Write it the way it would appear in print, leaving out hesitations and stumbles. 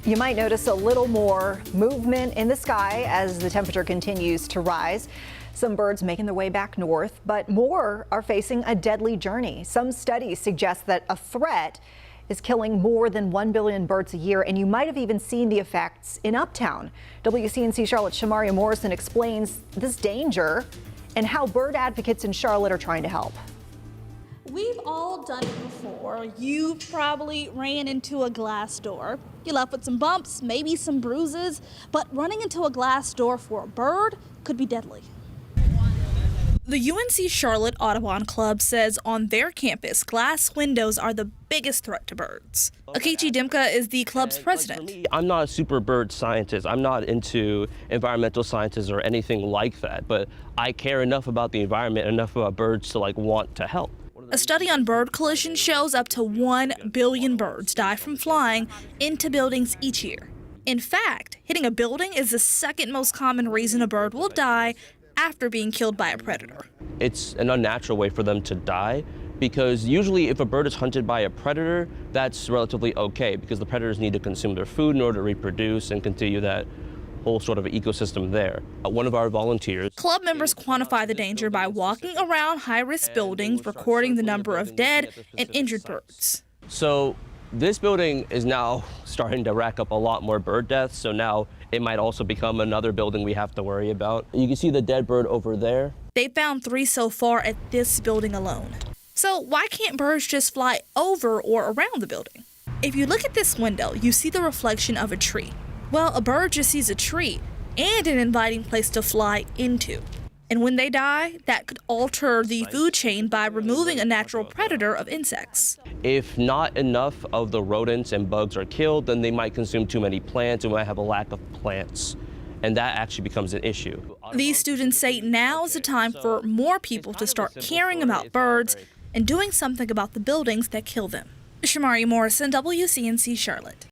You might notice a little more movement in the sky as the temperature continues to rise. Some birds making their way back north, but more are facing a deadly journey. Some studies suggest that a threat is killing more than 1 billion birds a year, and you might have even seen the effects in Uptown. WCNC Charlotte's Shamaria Morrison explains this danger and how bird advocates in Charlotte are trying to help. We've all done it before. You probably ran into a glass door. You're left with some bumps, maybe some bruises, but running into a glass door for a bird could be deadly. The UNC Charlotte Audubon Club says on their campus, glass windows are the biggest threat to birds. Akechi Dimka is the club's president. I'm not a super bird scientist. I'm not into environmental sciences or anything like that, but I care enough about the environment, enough about birds to want to help. A study on bird collisions shows up to 1 billion birds die from flying into buildings each year. In fact, hitting a building is the second most common reason a bird will die after being killed by a predator. It's an unnatural way for them to die because usually if a bird is hunted by a predator, that's relatively okay because the predators need to consume their food in order to reproduce and continue that whole sort of ecosystem there. One of our volunteers. Club members quantify the danger by walking around high-risk buildings, recording the number of dead and injured birds. So this building is now starting to rack up a lot more bird deaths, so now it might also become another building we have to worry about. You can see the dead bird over there. They found 3 so far at this building alone. So why can't birds just fly over or around the building? If you look at this window, you see the reflection of a tree. Well, a bird just sees a tree and an inviting place to fly into. And when they die, that could alter the food chain by removing a natural predator of insects. If not enough of the rodents and bugs are killed, then they might consume too many plants and might have a lack of plants. And that actually becomes an issue. These students say now is the time for more people to start caring about birds and doing something about the buildings that kill them. Shamaria Morrison, WCNC Charlotte.